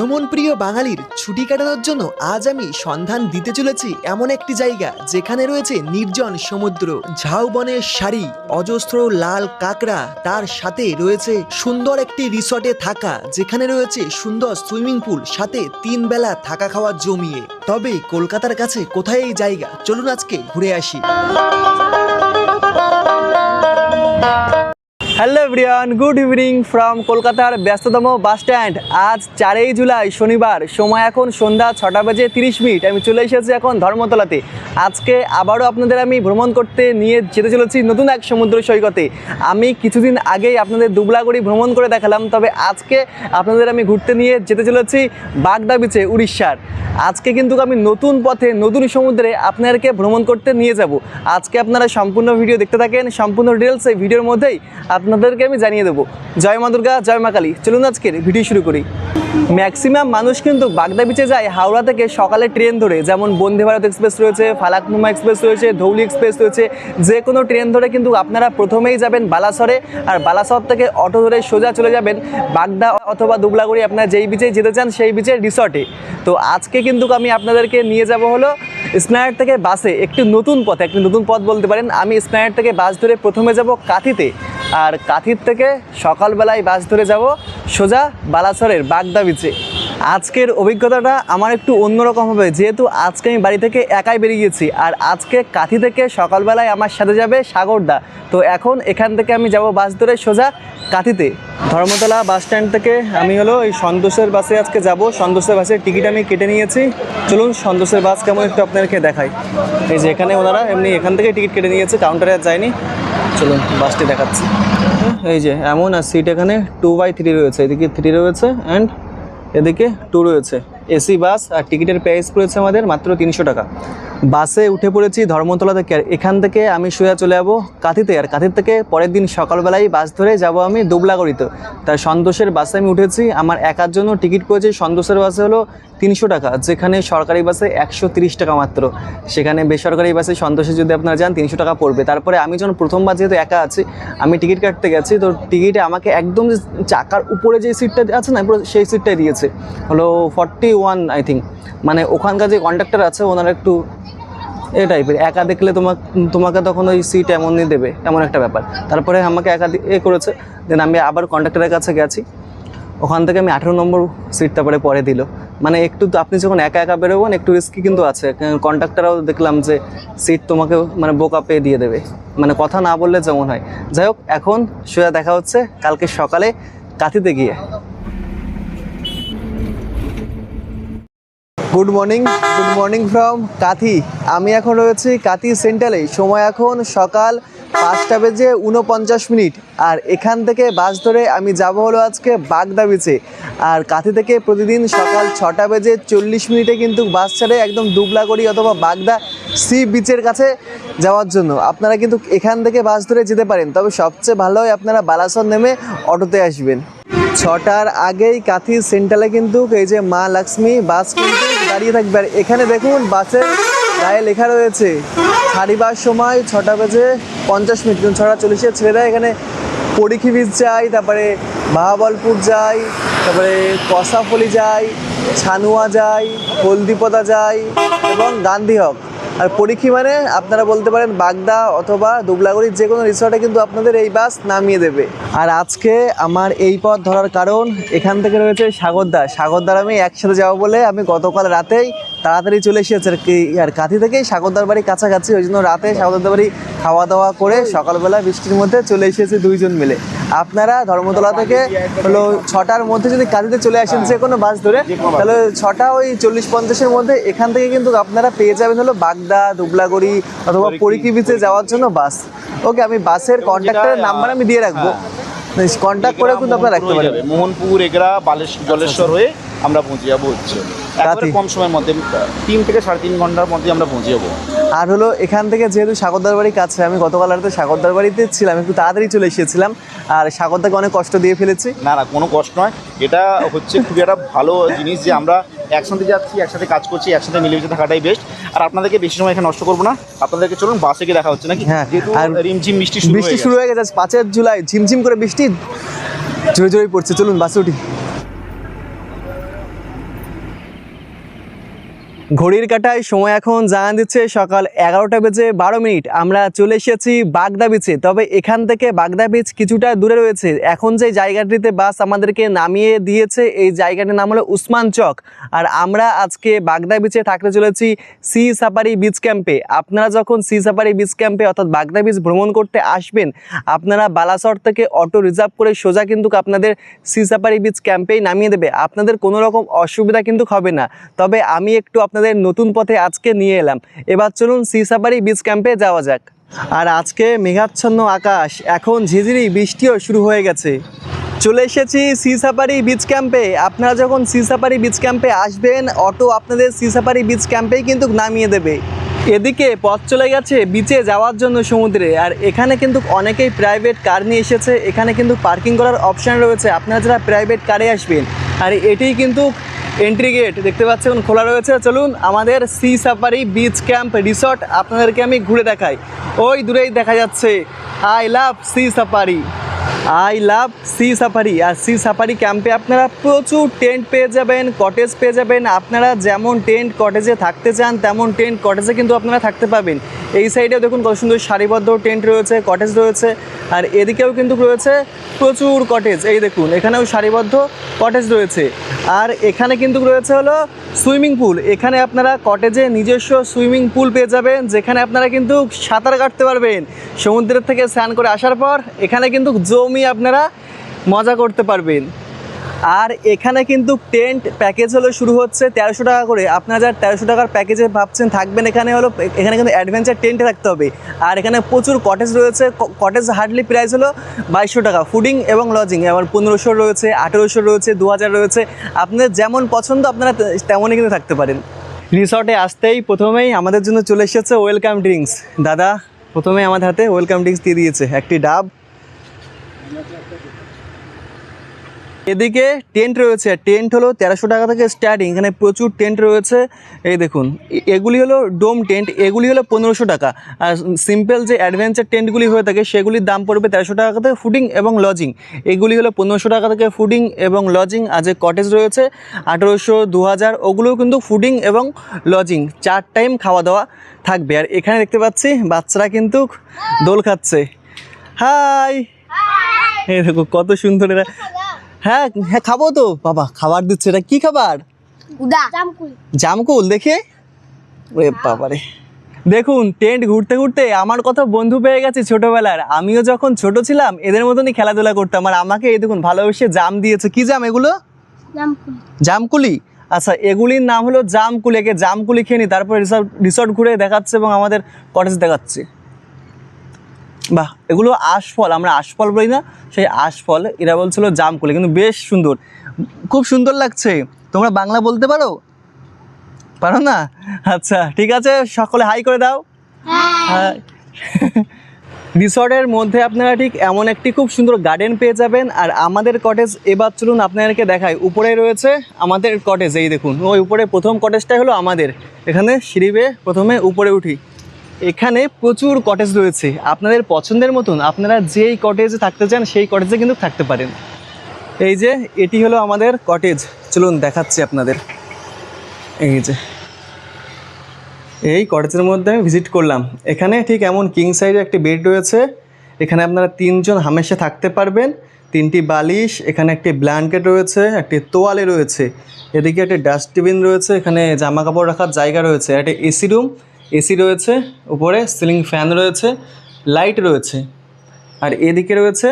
ভ্রমণ প্রিয় বাঙালির ছুটি কাটানোর জন্য আজ আমি সন্ধান দিতে চলেছি এমন একটি জায়গা যেখানে রয়েছে নির্জন সমুদ্র, ঝাউবনের সারি, অজস্র লাল কাঁকড়া, তার সাথে রয়েছে সুন্দর একটি রিসর্টে থাকা যেখানে রয়েছে সুন্দর সুইমিং পুল, সাথে 3 বেলা থাকা খাওয়া জমিয়ে। তবে কলকাতার কাছে কোথায় এই জায়গা, চলুন আজকে ঘুরে আসি। Hello everyone, good evening from কলকাতার ব্যস্ততম বাস স্ট্যান্ড। আজ 4 জুলাই শনিবার, সময় এখন সন্ধ্যা 6:30। আমি চলে এসেছি এখন ধর্মতলাতে। আজকে আবারও আপনাদের আমি ভ্রমণ করতে নিয়ে যেতে চলেছি নতুন এক সমুদ্র সৈকতে। আমি কিছুদিন আগেই আপনাদের দুবলাগড়ি ভ্রমণ করে দেখালাম, তবে আজকে আপনাদের আমি ঘুরতে নিয়ে যেতে চলেছি বাগদা বিচে, উড়িষ্যার। আজকে কিন্তু আমি নতুন পথে নতুন সমুদ্রে আপনাদেরকে ভ্রমণ করতে নিয়ে যাব। আজকে আপনারা সম্পূর্ণ ভিডিও দেখতে থাকেন, সম্পূর্ণ ডিটেলস এই ভিডিওর মধ্যেই আপনাদেরকে আমি জানিয়ে দেবো। জয় মা দুর্গা, জয় মা কালী। চলুন আজকের ভিডিও শুরু করি। ম্যাক্সিমাম মানুষ কিন্তু বাগদা বিচে যায় হাওড়া থেকে সকালে ট্রেন ধরে, যেমন বন্দে ভারত এক্সপ্রেস রয়েছে, ফালাকনুমা এক্সপ্রেস রয়েছে, ধৌলি এক্সপ্রেস রয়েছে। যে কোনো ট্রেন ধরে কিন্তু আপনারা প্রথমেই যাবেন বালাসরে, আর বালাসর থেকে অটো ধরে সোজা চলে যাবেন বাগদা অথবা দুবলাগড়ি, আপনারা যেই বিচে যেতে চান সেই বিচের রিসর্টে। তো আজকে কিন্তু আমি আপনাদেরকে নিয়ে যাব হলো স্প্ল্যানেড থেকে বাসে, একটি নতুন পথ বলতে পারেন। আমি স্প্ল্যানেড থেকে বাস ধরে প্রথমে যাব কাঁথিতে, আর কাঁথির থেকে সকালবেলায় বাস ধরে যাব সোজা বালাসরের বাগদা বিচে। আজকের অভিজ্ঞতাটা আমার একটু অন্যরকম হবে, যেহেতু আজকে আমি বাড়ি থেকে একাই বেরিয়ে গেছি, আর আজকে কাঁথি থেকে সকালবেলায় আমার সাথে যাবে সাগরদা। তো এখন এখান থেকে আমি যাব বাস ধরে সোজা কাঁথিতে। ধর্মতলা বাস স্ট্যান্ড থেকে আমি হলো এই সন্তোষের বাসে আজকে যাব। সন্তোষের বাসের টিকিট আমি কেটে নিয়েছি। চলুন সন্তোষের বাস কেমন একটু আপনাদেরকে দেখাই। এই যে এখানে ওনারা এমনি এখান থেকে টিকিট কেটে নিয়েছে, কাউন্টারে আর যায়নি। চলুন বাসটি দেখাচ্ছি। এই যে এমন, আর সিট এখানে 2/3 রয়েছে, এদিকে 3 রয়েছে অ্যান্ড এদিকে 2 রয়েছে। এসি বাস, আর টিকিটের প্রাইস পড়েছে আমাদের মাত্র 300 টাকা। বাসে উঠে পড়েছি ধর্মতলা থেকে, আর এখান থেকে আমি সোজা চলে যাবো কাঁথিতে, আর কাঁথির থেকে পরের দিন সকালবেলায় বাস ধরে যাব আমি দুবলাগড়িতে। তাই সন্তোষের বাসে আমি উঠেছি। আমার একার জন্য টিকিট পড়েছে সন্তোষের বাসে হলো 300 টাকা, যেখানে সরকারি বাসে 130 টাকা মাত্র। সেখানে বেসরকারি বাসে সন্তোষে যদি আপনারা যান 300 টাকা পড়বে। তারপরে আমি যখন প্রথমবার যেহেতু একা আছি, আমি টিকিট কাটতে গেছি, তো টিকিটে আমাকে একদম যে চাকার উপরে যে সিটটা আছে না, পুরো সেই সিটটাই দিয়েছে হলো 41 আই থিঙ্ক। মানে ওখানকার যে কন্ডাক্টর আছে ওনারা একটু এই টাইপের, একা দেখলে তোমাকে তখন ওই সিট এমনই দেবে, এমন একটা ব্যাপার। তারপরে আমাকে একা করেছে, দেন আমি আবার কন্ডাক্টরের কাছে গেছি, ওখান থেকে আমি 18 নম্বর সিট তারপরে পরে দিল। মানে একটু তো আপনি যখন একা একা বেরোবেন একটু রিস্কি কিন্তু আছে। কন্ডাক্টররাও দেখলাম যে সিট তোমাকে মানে বোকা পেয়ে দিয়ে দেবে, মানে কথা না বললে যেমন হয়। যাই হোক, এখন সোজা দেখা হচ্ছে কালকে সকালে কাঁথিতে গিয়ে। Good morning from Kanthi. আমি এখন রয়েছি কাঁথি সেন্ট্রালে। সময় এখন সকাল 5:49, আর এখান থেকে বাস ধরে আমি যাব হলো আজকে বাগদা বিচে। আর কাঁথি থেকে প্রতিদিন সকাল 6:40 কিন্তু বাস ছাড়ে একদম দুবলাগড়ি অথবা বাগদা সি বিচের কাছে যাওয়ার জন্য। আপনারা কিন্তু এখান থেকে বাস ধরে যেতে পারেন, তবে সবচেয়ে ভালো হয় আপনারা বালাসর নেমে অটোতে আসবেন। 6টার আগেই কাঁথি সেন্ট্রালে কিন্তু এই যে মা লক্ষ্মী বাস কিন্তু দাঁড়িয়ে থাকবে। আর এখানে দেখুন বাসের গায়ে লেখা রয়েছে ছাড়িবার সময় 6:50, কিন্তু 6:40 ছেড়ে দেয়। এখানে পরিখি বীচ যায়, তারপরে বাহাবলপুর যায়, তারপরে কসাফলি যায়, ছানুয়া যায়, হলদিপদা যায় এবং গান্ধীহক। আর পরিখি মানে আপনারা বলতে পারেন বাগদা অথবা দুবলাগড়ির যে কোনো রিসর্টে কিন্তু আপনাদের এই বাস নামিয়ে দেবে। আর আজকে আমার এই পথ ধরার কারণ, এখান থেকে রয়েছে সাগরদার আমি একসাথে যাবো বলে আমি গতকাল রাতেই তাড়াতাড়ি চলে এসেছি আর কি। আর কাঁথি থেকেই সাগরদার বাড়ি কাছাকাছি, ওই জন্য রাতে সাগরদার বাড়ি খাওয়া দাওয়া করে সকালবেলা বৃষ্টির মধ্যে চলে এসেছি 2 জন মিলে। আপনারা ধর্মতলা থেকে হলো 6টার মধ্যে যদি কাঁথিতে চলে আসেন যে কোনো বাস ধরে, তাহলে 6টা ওই 40-50-এর মধ্যে এখান থেকে কিন্তু আপনারা পেয়ে যাবেন হলো বাগদা, দুবলাগড়ি অথবা পরিখি বিচে যাওয়ার জন্য বাস। ওকে, আমি বাসের কন্ট্যাক্টরের নাম্বার আমি দিয়ে রাখবো, কন্ট্যাক্ট করে কিন্তু আপনারা রাখতে পারেন। মোহনপুর, এগরা, জলেশ্বর হয়ে আমরা পৌঁছে যাবো হচ্ছে কম সময়ের মধ্যে, 3 থেকে 3.5 ঘন্টার মধ্যে আমরা পৌঁছে যাবো। আর হলো এখান থেকে যেহেতু সাগরদার বাড়ি কাছে, আমি গতকাল রাতে সাগরদার বাড়িতে ছিলাম, একটু তাড়াতাড়ি চলে এসেছিলাম, আর সাগরদাকে অনেক কষ্ট দিয়ে ফেলেছি। না কোনো কষ্ট নয়, এটা হচ্ছে খুবই একটা ভালো জিনিস যে আমরা একসাথে যাচ্ছি, একসাথে কাজ করছি, একসাথে মিলেমিশে থাকাটাই বেস্ট। আর আপনাদেরকে বেশি সময় এখানে নষ্ট করবো না, আপনাদেরকে চলুন বাসে গিয়ে দেখা হচ্ছে নাকি। হ্যাঁ, যেহেতু রিমঝিম বৃষ্টি শুরু হয়ে গেছে, 5 জুলাই ঝিমঝিম করে বৃষ্টি জোরে জোরে পড়ছে। চলুন বাসে উঠি। ঘড়ির কাঁটায় সময় এখন জানা দিচ্ছে সকাল 11:12। আমরা চলে এসেছি বাগদা বিচে। তবে এখান থেকে বাগদা বিচ কিছুটা দূরে রয়েছে। এখন যে জায়গাটিতে বাস আমাদেরকে নামিয়ে দিয়েছে এই জায়গাটির নাম হলো উসমান চক। আর আমরা আজকে বাগদা বিচে থাকতে চলেছি সি সাফারি বিচ ক্যাম্পে। আপনারা যখন সি সাফারি বিচ ক্যাম্পে অর্থাৎ বাগদা বিচ ভ্রমণ করতে আসবেন, আপনারা বালাসর থেকে অটো রিজার্ভ করে সোজা কিন্তু আপনাদের সি সাফারি বিচ ক্যাম্পেই নামিয়ে দেবে। আপনাদের কোনো রকম অসুবিধা কিন্তু হবে না। তবে আমি একটু আপনাদের নতুন পথে আজকে নিয়ে এলাম। এবার চলুন সি সাফারি বিচ ক্যাম্পে যাওয়া যাক। আর আজকে মেঘাচ্ছন্ন আকাশ, এখন ঝিঝিরি বৃষ্টিও শুরু হয়ে গেছে। চলে এসেছি সি সাফারি বিচ ক্যাম্পে। আপনারা যখন সি সাফারি বিচ ক্যাম্পে আসবেন, অটো আপনাদের সি সাফারি বিচ ক্যাম্পেই কিন্তু নামিয়ে দেবে। এদিকে পথ চলে গেছে বিচে যাওয়ার জন্য সমুদ্রে। আর এখানে কিন্তু অনেকেই প্রাইভেট কার নিয়ে এসেছে। এখানে কিন্তু পার্কিং করার অপশান রয়েছে আপনারা যারা প্রাইভেট কারে আসবেন। আর এটিই কিন্তু এন্ট্রি গেট, দেখতে পাচ্ছেন খোলা রয়েছে। চলুন আমাদের Sea Safari Beach Camp Resort আপনাদেরকে আমি ঘুরে দেখাই। ওই দূরেই দেখা যাচ্ছে I love Sea Safari, I love Sea Safari. আর সি সাফারি ক্যাম্পে আপনারা প্রচুর টেন্ট পেয়ে যাবেন, কটেজ পেয়ে যাবেন। আপনারা যেমন টেন্ট কটেজে থাকতে চান তেমন টেন্ট কটেজে কিন্তু আপনারা থাকতে পাবেন। এই সাইডেও দেখুন কত সুন্দর সারিবদ্ধ টেন্ট রয়েছে, কটেজ রয়েছে। আর এদিকেও কিন্তু রয়েছে প্রচুর কটেজ, এই দেখুন এখানেও সারিবদ্ধ কটেজ রয়েছে। আর এখানে কিন্তু রয়েছে হলো সুইমিং পুল। এখানে আপনারা কটেজে নিজস্ব সুইমিং পুল পেয়ে যাবেন, যেখানে আপনারা কিন্তু সাঁতার কাটতে পারবেন। সমুদ্রের থেকে স্নান করে আসার পর এখানে কিন্তু জমিয়ে আপনারা মজা করতে পারবেন। আর এখানে কিন্তু টেন্ট প্যাকেজ হলো শুরু হচ্ছে 1300 টাকা করে। আপনারা যারা 1300 টাকার প্যাকেজে ভাবছেন থাকবেন, এখানে কিন্তু অ্যাডভেঞ্চার টেন্টে থাকতে হবে। আর এখানে প্রচুর কটেজ রয়েছে। কটেজ হার্ডলি প্রাইস হলো 2200 টাকা, ফুডিং এবং লজিং। আবার 1500 রয়েছে, 1800 রয়েছে, 2000 রয়েছে। আপনাদের যেমন পছন্দ আপনারা তেমনই কিন্তু থাকতে পারেন। রিসর্টে আসতেই প্রথমেই আমাদের জন্য চলে এসেছে ওয়েলকাম ড্রিঙ্কস। দাদা প্রথমেই আমাদের হাতে ওয়েলকাম ড্রিঙ্কস দিয়ে দিয়েছে, একটি ডাব। এদিকে টেন্ট রয়েছে। টেন্ট হলো 1300 টাকা থেকে স্টার্টিং। এখানে প্রচুর টেন্ট রয়েছে, এই দেখুন। এগুলি হলো ডোম টেন্ট, এগুলি হলো 1500 টাকা। আর সিম্পল যে অ্যাডভেঞ্চার টেন্টগুলি হয়ে থাকে সেগুলির দাম পড়বে 1300 টাকা থেকে, ফুডিং এবং লজিং। এগুলি হলো 1500 টাকা থেকে ফুডিং এবং লজিং। আর যে কটেজ রয়েছে 1800, 2000, ওগুলোও কিন্তু ফুডিং এবং লজিং, 4 টাইম খাওয়া দাওয়া থাকবে। আর এখানে দেখতে পাচ্ছি বাচ্চারা কিন্তু দোল খাচ্ছে। হাই, এই দেখো কত সুন্দর এরা। হ্যাঁ হ্যাঁ খাবো তো বাবা, খাবার দিচ্ছে। এটা কি খাবার? জামকুল। দেখে ওরে বাবারে। দেখুন টেন্ট ঘুরতে ঘুরতে আমার কথা বন্ধু পেয়ে গেছে ছোটবেলার। আমিও যখন ছোট ছিলাম এদের মতনই খেলাধুলা করতাম। আর আমাকে এই দেখুন ভালোবেসে জাম দিয়েছে। কি জাম এগুলো? জামকুলি। আচ্ছা, এগুলির নাম হলো জামকুলি। একে জামকুলি খেয়ে নি, তারপরে রিসর্ট ঘুরে দেখাচ্ছে এবং আমাদের কটেজ দেখাচ্ছে। বাহ, এগুলো আশফল, আমরা আশফল বলি না, সেই আশফল। এরা বলছিল জামকুলি, কিন্তু বেশ সুন্দর, খুব সুন্দর লাগছে। তোমরা বাংলা বলতে পারো? পারো না? আচ্ছা ঠিক আছে, সকলে হাই করে দাও। হ্যাঁ। রিসর্টের মধ্যে আপনারা ঠিক এমন একটি খুব সুন্দর গার্ডেন পেয়ে যাবেন। আর আমাদের কটেজ এবার চলুন আপনাদেরকে দেখাই। উপরে রয়েছে আমাদের কটেজ, এই দেখুন ওই উপরে প্রথম কটেজটাই হলো আমাদের। এখানে সিঁড়ি বেয়ে প্রথমে উপরে উঠি। এখানে প্রচুর কটেজ রয়েছে, আপনাদের পছন্দের মতন আপনারা যেই কটেজে থাকতে চান সেই কটেজে কিন্তু থাকতে পারেন। এই যে এটি হলো আমাদের কটেজ, চলুন দেখাচ্ছি আপনাদের। এই যে এই কটেজের মধ্যে আমি ভিজিট করলাম। এখানে ঠিক এমন কিং সাইজের একটি বেড রয়েছে। এখানে আপনারা 3 জন হামেশা থাকতে পারবেন। 3টি বালিশ, এখানে একটি ব্ল্যাঙ্কেট রয়েছে, একটি তোয়ালে রয়েছে, এদিকে একটি ডাস্টবিন রয়েছে, এখানে জামা কাপড় রাখার জায়গা রয়েছে, একটি এসি রুম, এসি রয়েছে, উপরে সিলিং ফ্যান রয়েছে, লাইট রয়েছে। আর এদিকে রয়েছে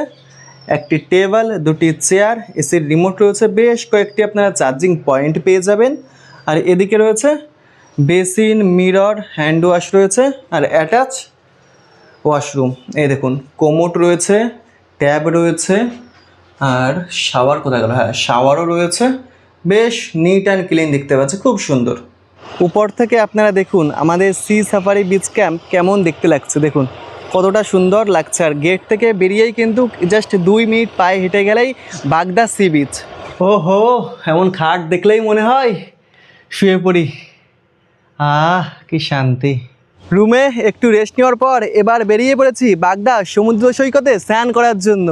একটি টেবিল, 2টি চেয়ার, এসির রিমোট রয়েছে, বেশ কয়েকটি আপনারা চার্জিং পয়েন্ট পেয়ে যাবেন। আর এদিকে রয়েছে বেসিন, মিরর, হ্যান্ড ওয়াশ রয়েছে আর অ্যাটাচ ওয়াশরুম। এই দেখুন কোমোড রয়েছে, ট্যাব রয়েছে, আর শাওয়ার কোথায় গেল? হ্যাঁ, শাওয়ারও রয়েছে। বেশ নিট অ্যান্ড ক্লিন দেখতে পাচ্ছি, খুব সুন্দর। উপর থেকে আপনারা দেখুন আমাদের সি সাফারি বিচ ক্যাম্প কেমন দেখতে লাগছে, দেখুন কতটা সুন্দর লাগছে। আর গেট থেকে বেরিয়েই কিন্তু জাস্ট 2 মিনিট পায়ে হেঁটে গেলেই বাগদা সি বিচ। ও হো, এমন খাট দেখলেই মনে হয় শুয়ে পড়ি। আহ কি শান্তি। রুমে একটু রেস্ট নেওয়ার পর এবার বেরিয়ে পড়েছি বাগদা সমুদ্র সৈকতে স্নান করার জন্য।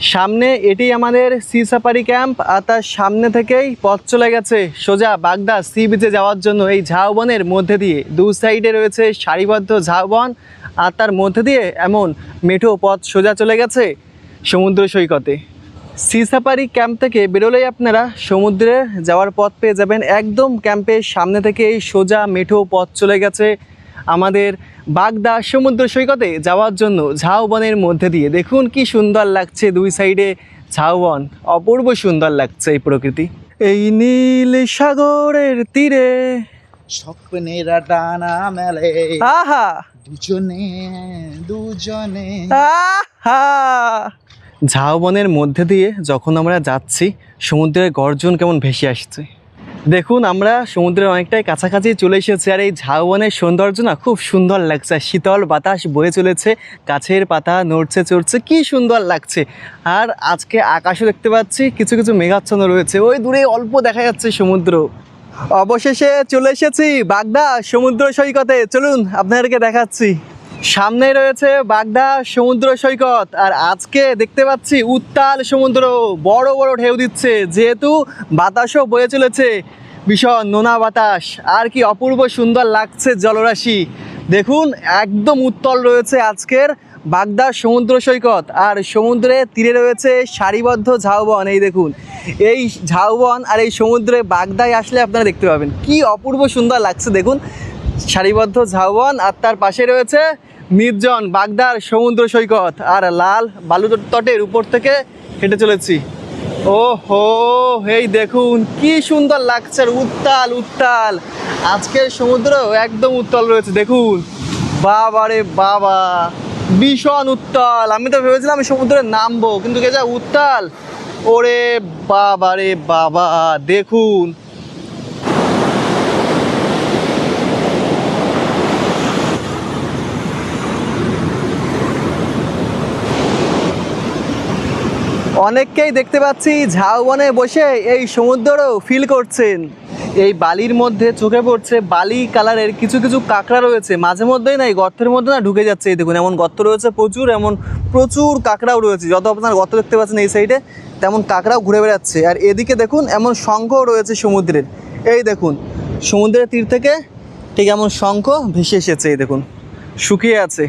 সামনে এটি আমাদের সি সাফারি ক্যাম্প, আর তার সামনে থেকেই পথ চলে গেছে সোজা বাগদা সি বিচে যাওয়ার জন্য। এই ঝাউবনের মধ্যে দিয়ে দু সাইডে রয়েছে সারিবদ্ধ ঝাউবন, আর তার মধ্যে দিয়ে এমন মেঠো পথ সোজা চলে গেছে সমুদ্র সৈকতে। সি সাফারি ক্যাম্প থেকে বেরোলেই আপনারা সমুদ্রে যাওয়ার পথ পেয়ে যাবেন। একদম ক্যাম্পের সামনে থেকে এই সোজা মেঠো পথ চলে গেছে আমাদের বাগদা সমুদ্র সৈকতে যাওয়ার জন্য ঝাউবনের মধ্যে দিয়ে। দেখুন কি সুন্দর লাগছে, দুই সাইডে ঝাউবন, অপূর্ব সুন্দর লাগছে এই প্রকৃতি। এই নীল সাগরের তীরে স্বপ্নেরা ডানা মেলে আহা দুজনে দুজনে। আহা, ঝাউবনের মধ্যে দিয়ে যখন আমরা যাচ্ছি সমুদ্রের গর্জন কেমন ভেসে আসছে। দেখুন আমরা সমুদ্রের অনেকটাই কাছাকাছি চলে এসেছি, আর এই ঝাউবনের সৌন্দর্য না খুব সুন্দর লাগছে। শীতল বাতাস বয়ে চলেছে, গাছের পাতা নড়ছে চড়ছে, কি সুন্দর লাগছে। আর আজকে আকাশও দেখতে পাচ্ছি কিছু কিছু মেঘাচ্ছন্ন রয়েছে, ওই দূরে অল্প দেখা যাচ্ছে সমুদ্র। অবশেষে চলে এসেছি বাগদা সমুদ্র সৈকতে, চলুন আপনাদেরকে দেখাচ্ছি। সামনে রয়েছে বাগদা সমুদ্র সৈকত, আর আজকে দেখতে পাচ্ছি উত্তাল সমুদ্র, বড় বড় ঢেউ দিচ্ছে, যেহেতু বাতাসও বয়ে চলেছে ভীষণ নোনা বাতাস। আর কি অপূর্ব সুন্দর লাগছে জলরাশি। দেখুন একদম উত্তাল রয়েছে আজকের বাগদা সমুদ্র সৈকত, আর সমুদ্রের তীরে রয়েছে সারিবদ্ধ ঝাউবন। এই দেখুন এই ঝাউবন আর এই সমুদ্রে বাগদায় আসলে আপনারা দেখতে পাবেন কি অপূর্ব সুন্দর লাগছে। দেখুন সারিবদ্ধ ঝাউবন, আর তার পাশে রয়েছে নির্জন বাগদার সমুদ্র সৈকত, আর লাল বালু তটের উপর থেকে হেঁটে চলেছি। ও হো, এই দেখুন কি সুন্দর লাগছে, আর উত্তাল উত্তাল আজকের সমুদ্র একদম উত্তাল রয়েছে। দেখুন বাবা রে বাবা, ভীষণ উত্তাল। আমি তো ভেবেছিলাম সমুদ্রে নামবো, কিন্তু কে যা উত্তাল, ওরে বাবা রে বাবা। দেখুন অনেককেই দেখতে পাচ্ছি ঝাউবনে বসে এই সমুদ্রও ফিল করছেন। এই বালির মধ্যে চোখে পড়ছে বালি কালারের কিছু কিছু কাঁকড়া রয়েছে, মাঝে মধ্যেই না এই গর্তের মধ্যে না ঢুকে যাচ্ছে। এই দেখুন এমন গর্ত রয়েছে প্রচুর, এমন প্রচুর কাঁকড়াও রয়েছে। যত আপনার গর্ত দেখতে পাচ্ছেন এই সাইডে, তেমন কাঁকড়াও ঘুরে বেড়াচ্ছে। আর এদিকে দেখুন এমন শঙ্খও রয়েছে সমুদ্রের। এই দেখুন সমুদ্রের তীর থেকে ঠিক এমন শঙ্খ ভেসে এসেছে। এই দেখুন শুকিয়ে আছে,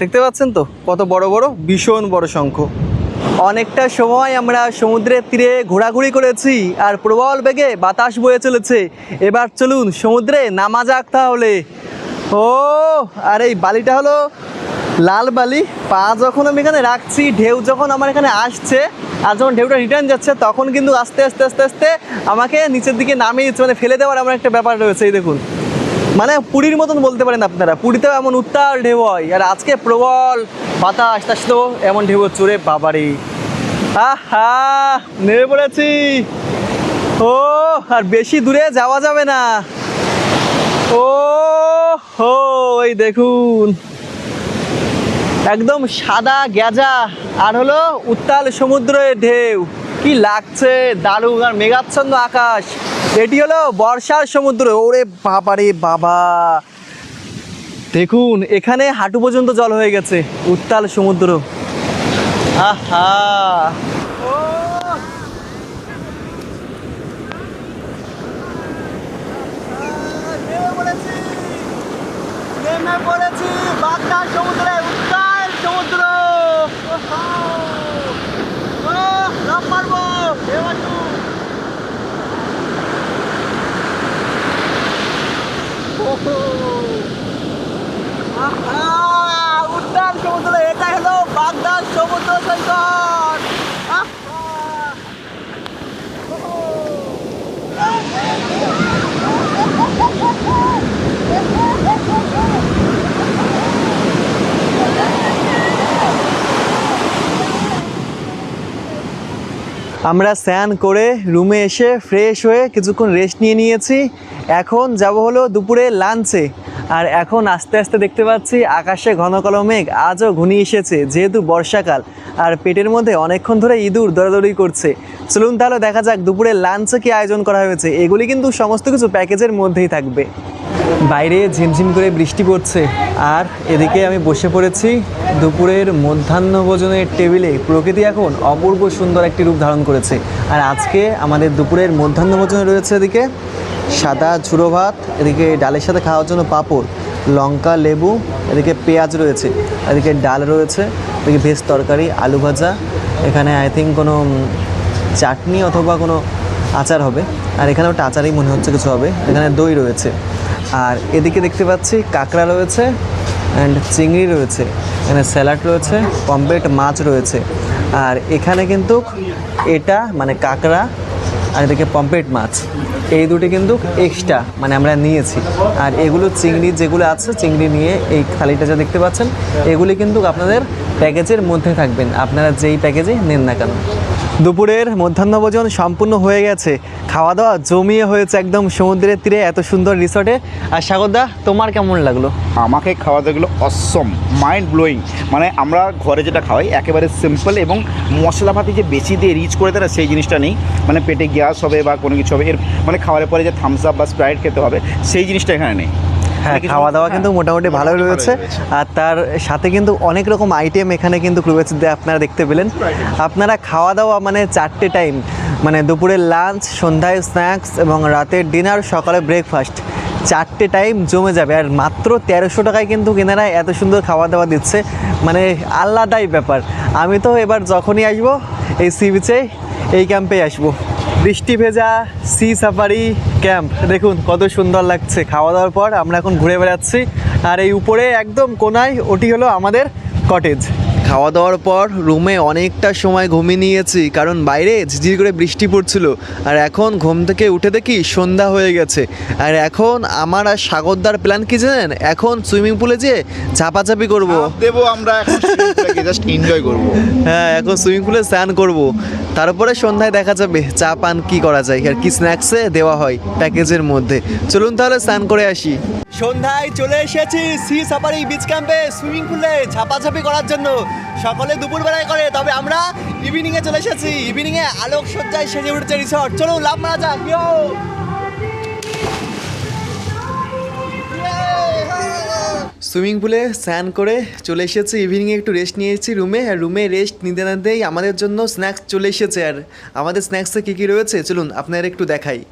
দেখতে পাচ্ছেন তো কত বড় বড়, ভীষণ বড় শঙ্খ। অনেকটা সময় আমরা সমুদ্রের তীরে ঘোরাঘুরি করেছি, আর প্রবল বেগে বাতাস বয়ে চলেছে। এবার চলুন সমুদ্রে নামা যাক তাহলে। ও আর এই বালিটা হলো লাল বালি। পা যখন আমি এখানে রাখছি, ঢেউ যখন আমার এখানে আসছে, আর যখন ঢেউটা রিটার্ন যাচ্ছে, তখন কিন্তু আস্তে আস্তে আস্তে আস্তে আমাকে নিচের দিকে নামিয়ে দিচ্ছে, মানে ফেলে দেওয়ার এমন একটা ব্যাপার রয়েছে। এই দেখুন মানে পুরীর মতন বলতে পারেন আপনারা, পুরীতেও এমন উত্তাল ঢেউ হয়, আর আজকে প্রবল বাতাস, তার সাথেও এমন ঢেউ হচ্ছে। রে বাবারে, আহা নেমে পড়েছি। ও আর বেশি দূরে যাওয়া যাবে না। ও হো, এই দেখুন একদম সাদা গেজা, আর হলো উত্তাল সমুদ্রের ঢেউ, কি লাগছে দারুণ। আর মেঘাচ্ছন্ন আকাশ, এটি হলো বর্ষার সমুদ্র। ওরে বাবা রে বাবা, দেখুন এখানে হাঁটু পর্যন্ত জল হয়ে গেছে, উত্তাল সমুদ্র। আহা নেমে পড়েছি বাগদা সমুদ্রে, উত্তাল সমুদ্র। লাফ মারবো, উত্তাল সমুদ্র, এটাই হলো বাগদা সমুদ্র সৈকত। আমরা স্নান করে রুমে এসে ফ্রেশ হয়ে কিছুক্ষণ রেস্ট নিয়ে নিয়েছি। এখন যাব হলো দুপুরে লাঞ্চে। আর এখন আস্তে আস্তে দেখতে পাচ্ছি আকাশে ঘন কালো মেঘ আজও ঘনিয়ে এসেছে, যেহেতু বর্ষাকাল, আর পেটের মধ্যে অনেকক্ষণ ধরে ইঁদুর দৌড়াদৌড়ি করছে। চলুন তাহলে দেখা যাক দুপুরে লাঞ্চে কি আয়োজন করা হয়েছে। এগুলি কিন্তু সমস্ত কিছু প্যাকেজের মধ্যেই থাকবে। বাইরে ঝিমঝিম করে বৃষ্টি পড়ছে আর এদিকে আমি বসে পড়েছি দুপুরের মধ্যাহ্নভোজনের টেবিলে। প্রকৃতি এখন অপূর্ব সুন্দর একটি রূপ ধারণ করেছে। আর আজকে আমাদের দুপুরের মধ্যাহ্নভোজনে রয়েছে এদিকে সাদা ঝুড়ো ভাত, এদিকে ডালের সাথে খাওয়ার জন্য পাঁপড়, লঙ্কা, লেবু, এদিকে পেঁয়াজ রয়েছে, এদিকে ডাল রয়েছে, এদিকে ভেজ তরকারি, আলু ভাজা, এখানে আই থিঙ্ক কোনো চাটনি অথবা কোনো আচার হবে, আর এখানেও একটা আচারই মনে হচ্ছে কিছু হবে। এখানে দই রয়েছে, আর এদিকে দেখতে পাচ্ছি কাঁকড়া রয়েছে অ্যান্ড চিংড়ি রয়েছে, এখানে স্যালাড রয়েছে, পমফ্রেট মাছ রয়েছে। আর এখানে কিন্তু এটা মানে কাঁকড়া আর এদিকে পমফ্রেট মাছ, এই দুটি কিন্তু এক্সট্রা মানে আমরা নিয়েছি। আর এগুলো চিংড়ি যেগুলো আছে, চিংড়ি নিয়ে এই থালিটা যা দেখতে পাচ্ছেন এগুলি কিন্তু আপনাদের প্যাকেজের মধ্যে থাকবেন, আপনারা যেই প্যাকেজে নেন না কেন। দুপুরের মধ্যাহ্নভোজন সম্পূর্ণ হয়ে গেছে, খাওয়া দাওয়া জমিয়ে হয়েছে একদম সমুদ্রের তীরে এত সুন্দর রিসর্টে। আর সাগরদা, তোমার কেমন লাগলো? আমাকে খাওয়া দাওয়াগুলো অসম, মাইন্ড ব্লোয়িং। মানে আমরা ঘরে যেটা খাওয়াই একেবারে সিম্পল, এবং মশলাপাতি যে বেশি দিয়ে রিচ করে দেয় সেই জিনিসটা নেই। মানে পেটে গ্যাস হবে বা কোনো কিছু হবে, এর মানে খাওয়ার পরে যে থামস আপ বা স্প্রাইট খেতে হবে সেই জিনিসটা এখানে নেই। হ্যাঁ, খাওয়া দাওয়া কিন্তু মোটামুটি ভালোই রয়েছে। আর তার সাথে কিন্তু অনেক রকম আইটেম এখানে কিন্তু রয়েছে, আপনারা দেখতে পেলেন। আপনারা খাওয়া দাওয়া মানে 4টে টাইম, মানে দুপুরের লাঞ্চ, সন্ধ্যায় স্ন্যাক্স এবং রাতের ডিনার, সকালে ব্রেকফাস্ট, 4টে টাইম জমে যাবে। আর মাত্র 1300 টাকায় কিন্তু কেনারা এত সুন্দর খাওয়া দাওয়া দিচ্ছে, মানে আলাদাই ব্যাপার। আমি তো এবার যখনই আসবো এই সি বিচে, এই ক্যাম্পে আসবো। বৃষ্টি ভেজা সি সাফারি ক্যাম্প দেখুন কত সুন্দর লাগছে। খাওয়া দাওয়ার পর আমরা এখন ঘুরে বেড়াচ্ছি, আর এই উপরে একদম কোনায় ওটি হলো আমাদের কটেজ। খাওয়া দাওয়ার পর রুমে অনেকটা সময় ঘুমিয়ে নিয়েছি, কারণ বাইরে ঝিঝির করে বৃষ্টি পড়ছিল। আর এখন ঘুম থেকে উঠে দেখি সন্ধ্যা হয়ে গেছে। আর এখন আমার আর সাগরদার প্ল্যান কি জানেন? এখন সুইমিং পুলে যেয়ে ঝাপাঝাপি করবো। দেবো আমরা এখন জাস্ট এনজয় করবো। হ্যাঁ, এখন সুইমিং পুলে স্নান করব, তারপরে সন্ধ্যায় দেখা যাবে চা পান কি করা যায় আর কি স্ন্যাক্সে দেওয়া হয় প্যাকেজের মধ্যে। চলুন তাহলে স্নান করে আসি। সন্ধ্যায় চলে এসেছি সি সাফারি বিচ ক্যাম্পে সুইমিং পুলে ঝাপাঝাপি করার জন্য। সকলে দুপুরবেলায় করে, তবে আমরা ইভিনিংয়ে চলে এসেছি। ইভিনিংয়ে আলোকসজ্জায় সেজে উঠেছে রিসর্ট। চলুন লাভ মারা যাক। সুইমিং পুলে স্নান করে চলে এসেছি, ইভিনিংয়ে একটু রেস্ট নিয়েছি রুমে। আর রুমে রেস্ট নিতে নিতেই আমাদের জন্য স্ন্যাক্স চলে এসেছে। আর আমাদের স্ন্যাক্সে কী কী রয়েছে চলুন আপনারা একটু দেখাই।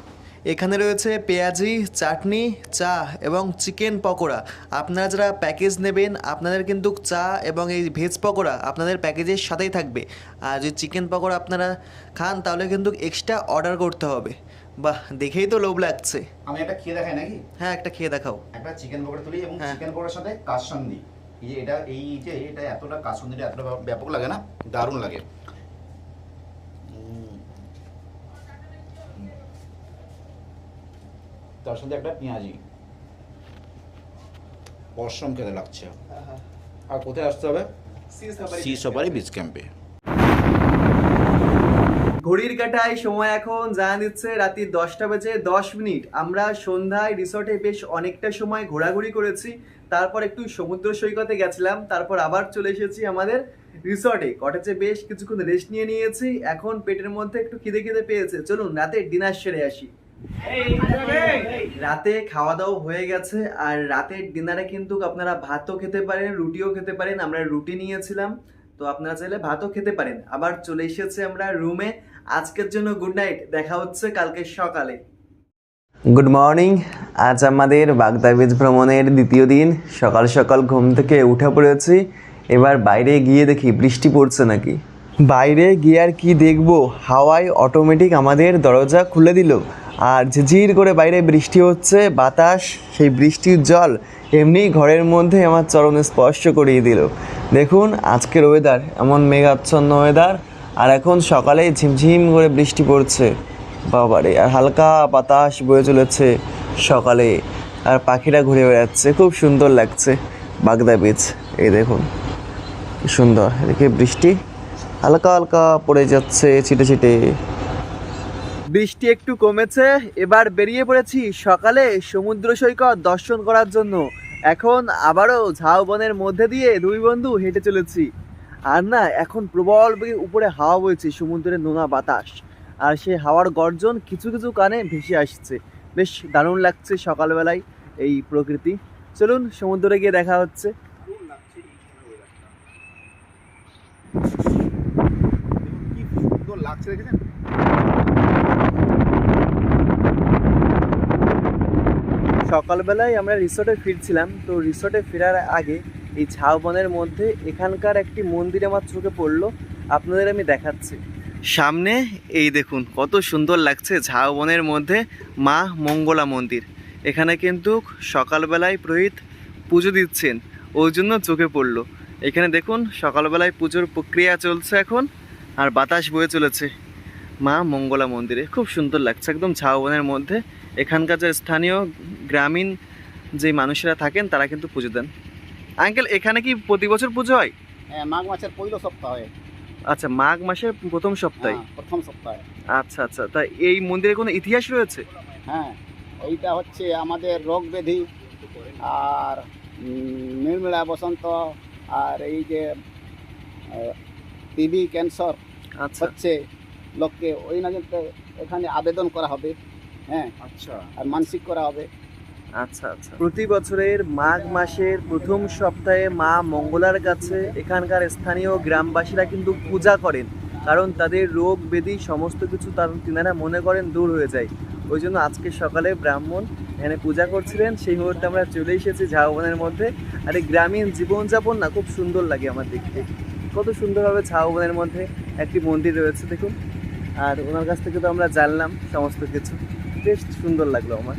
এখানে রয়েছে পেঁয়াজি, চাটনি, চা এবং চিকেন পকোড়া। আপনারা যারা প্যাকেজ নেবেন আপনাদের কিন্তু চা এবং এই ভেজ পকোড়া আপনাদের প্যাকেজের সাথেই থাকবে। আর যদি চিকেন পকোড়া আপনারা খান তাহলে কিন্তু এক্সট্রা অর্ডার করতে হবে। বাহ, দেখেই তো লোভ লাগছে। আমি একটা খেয়ে দেখাই নাকি? হ্যাঁ, একটা খেয়ে দেখাও। একটা চিকেন পকোড়া তুলি, এবং হ্যাঁ। চিকেন পকোড়ার সাথে কাসুন্দি। এটা এতটা কাসুন্দিটা এতটা ব্যাপক লাগে না, দারুণ লাগে। তার সাথে একটা পেঁয়াজি, অসম খেতে লাগছে। আর কোথায় আসতে হবে? সি সাফারি বিচ ক্যাম্পে। ঘড়ির কাঁটায় সময় এখন জানা দিচ্ছে রাত্রি 10:10। আমরা সন্ধ্যায় রিসর্টে বেশ অনেকটা সময় ঘোরাঘুরি করেছি, তারপর একটু সমুদ্র সৈকতে গেছিলাম, তারপর আবার চলে এসেছি আমাদের রিসর্টে। কটেজে বেশ কিছুক্ষণ রেস্ট নিয়েছি। এখন পেটের মধ্যে একটু খিদে খিদে পেয়েছে, চলুন রাতে ডিনার সেরে আসি। রাতে খাওয়া দাওয়া হয়ে গেছে, আর রাতের ডিনারে কিন্তু আপনারা ভাতও খেতে পারেন, রুটিও খেতে পারেন। আমরা রুটি নিয়েছিলাম, তো আপনারা চাইলে ভাতও খেতে পারেন। আবার চলে এসেছে আমরা রুমে। আজকের জন্য গুড নাইট, দেখা হচ্ছে কালকে সকালে। Good morning. আজ আমাদের বাগদা বিচ ভ্রমণের দ্বিতীয় দিন। সকাল সকাল ঘুম থেকে উঠে পড়েছি। এবার বাইরে গিয়ে দেখি বৃষ্টি পড়ছে নাকি। বাইরে গিয়ে আর কি দেখবো, হাওয়ায় অটোমেটিক আমাদের দরজা খুলে দিল, আর ঝিঝির করে বাইরে বৃষ্টি হচ্ছে, বাতাস, সেই বৃষ্টির জল এমনি ঘরের মধ্যে আমার চরণ স্পর্শ করিয়ে দিল। দেখুন আজকের ওয়েদার, এমন মেঘাচ্ছন্ন ওয়েদার, আর এখন সকালে ঝিমঝিম করে বৃষ্টি পড়ছে বাবারে। আর হালকা বাতাস বয়ে চলেছে সকালে, আর পাখিরা ঘুরে বেড়াচ্ছে, খুব সুন্দর লাগছে বাগদা বিচ। এই দেখুন কি সুন্দর, এদিকে বৃষ্টি হালকা হালকা পড়ে যাচ্ছে ছিটে ছিটে। বৃষ্টি একটু কমেছে, এবার বেরিয়ে পড়েছি সকালে সমুদ্র সৈকত দর্শন করার জন্য। এখন আবারও ঝাউবনের মধ্যে দিয়ে দুই বন্ধু হেঁটে চলেছি। আর না, এখন প্রবল বেগে উপরে হাওয়া বইছে, সমুদ্রের নোনা বাতাস, আর সেই হাওয়ার গর্জন কিছু কিছু কানে ভেসে আসছে। বেশ দারুণ লাগছে সকালবেলায় এই প্রকৃতি। চলুন সমুদ্রে গিয়ে দেখা হচ্ছে। কি সুন্দর লাগছে দেখেছেন? সকালবেলায় আমরা রিসোর্টে ফিরছিলাম, তো রিসোর্টে ফেরার আগে এই ঝাউবনের মধ্যে এখানকার একটি মন্দির আমার চোখে পড়লো, আপনাদের আমি দেখাচ্ছি। সামনে এই দেখুন কত সুন্দর লাগছে, ঝাউবনের মধ্যে মা মঙ্গলা মন্দির। এখানে কিন্তু সকালবেলায় পুরোহিত পুজো দিচ্ছেন, ওই জন্য চোখে পড়লো। এখানে দেখুন সকালবেলায় পুজোর প্রক্রিয়া চলছে এখন, আর বাতাস বয়ে চলেছে মা মঙ্গলা মন্দিরে। খুব সুন্দর লাগছে একদম ঝাউবনের মধ্যে। এখানকার যে স্থানীয় গ্রামীণ যে মানুষেরা থাকেন তারা কিন্তু পুজো দেন। আঙ্কেল, এখানে কি প্রতি বছর পুজো হয়? হ্যাঁ, মাঘ মাসের পয়লা সপ্তাহে। আচ্ছা, মাঘ মাসের প্রথম সপ্তাহে। হ্যাঁ, প্রথম সপ্তাহে। আচ্ছা আচ্ছা, তা এই মন্দিরে কোনো ইতিহাস রয়েছে? হ্যাঁ, এইটা হচ্ছে আমাদের রোগ ব্যাধি আর নির্মলা বসন্ত আর এই যে টিবি ক্যান্সার আচ্ছা হচ্ছে লোককে ওই না এখানে আবেদন করা হবে। হ্যাঁ, আচ্ছা আর মানসিক করা হবে। আচ্ছা আচ্ছা, প্রতি বছরের মাঘ মাসের প্রথম সপ্তাহে মা মঙ্গলার কাছে এখানকার স্থানীয় গ্রামবাসীরা কিন্তু পূজা করেন, কারণ তাদের রোগ ব্যাধি সমস্ত কিছু তিনারা মনে করেন দূর হয়ে যায়। ওই জন্য আজকে সকালে ব্রাহ্মণ এখানে পূজা করছিলেন, সেই মুহূর্তে আমরা চলে এসেছি ঝাউবনের মধ্যে। আর এই গ্রামীণ জীবনযাপন না খুব সুন্দর লাগে আমার দেখতে। কত সুন্দরভাবে ঝাউবনের মধ্যে একটি মন্দির রয়েছে দেখুন, আর ওনার কাছ থেকে তো আমরা জানলাম সমস্ত কিছু, বেশ সুন্দর লাগলো আমার।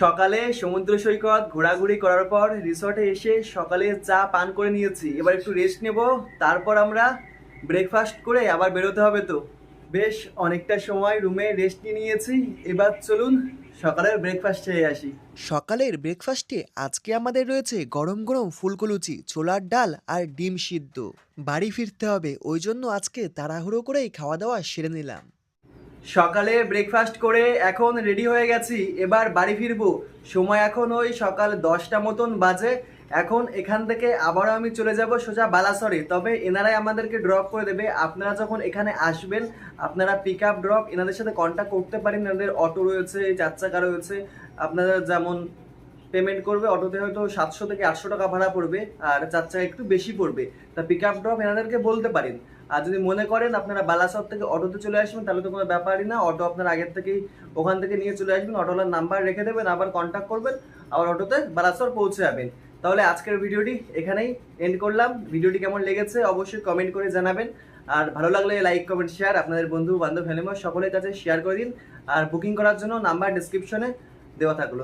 সকালে সমুদ্র সৈকত ঘোরাঘুরি করার পর রিসর্টে এসে সকালে চা পান করে নিয়েছি, এবার একটু রেস্ট নেব, তারপর আমরা ব্রেকফাস্ট করে আবার বেরোতে হবে। তো বেশ অনেকটা সময় রুমে রেস্ট নিয়েছি, এবার চলুন সকালের ব্রেকফাস্ট খেয়ে আসি। সকালের ব্রেকফাস্টে আজকে আমাদের রয়েছে গরম গরম ফুলকো লুচি, ছোলার ডাল আর ডিম সিদ্ধ। বাড়ি ফিরতে হবে, ওই জন্য আজকে তাড়াহুড়ো করেই খাওয়া দাওয়া সেরে নিলাম। সকালে ব্রেকফাস্ট করে এখন রেডি হয়ে গেছি, এবার বাড়ি ফিরবো। সময় এখন ওই সকাল 10টা মতন বাজে। এখন এখান থেকে আবারও আমি চলে যাব সোজা বালাসরে, তবে এনারাই আমাদেরকে ড্রপ করে দেবে। আপনারা যখন এখানে আসবেন আপনারা পিক আপ ড্রপ এনাদের সাথে কন্ট্যাক্ট করতে পারেন, এনাদের অটো রয়েছে, 4 চাকা রয়েছে। আপনারা যেমন পেমেন্ট করবে, অটোতে হয়তো 700 থেকে 800 টাকা ভাড়া পড়বে, আর 4 চাকা একটু বেশি পড়বে। তা পিক আপ ড্রপ এনাদেরকে বলতে পারেন। আর যদি মনে করেন আপনারা বালাসর থেকে অটোতে চলে আসবেন তাহলে তো কোনো ব্যাপারই না, অটো আপনারা আগের থেকেই ওখান থেকে নিয়ে চলে আসবেন, অটোলার নাম্বার রেখে দেবেন, আবার কন্ট্যাক্ট করবেন, আবার অটোতে বালাসর পৌঁছে যাবেন। তাহলে আজকের ভিডিওটি এখানেই এন্ড করলাম। ভিডিওটি কেমন লেগেছে অবশ্যই কমেন্ট করে জানাবেন, আর ভালো লাগলে লাইক কমেন্ট শেয়ার আপনাদের বন্ধু বান্ধব ফ্যামিলি সকলের কাছে শেয়ার করে দিন। আর বুকিং করার জন্য নাম্বার ডিসক্রিপশনে দেওয়া থাকলো।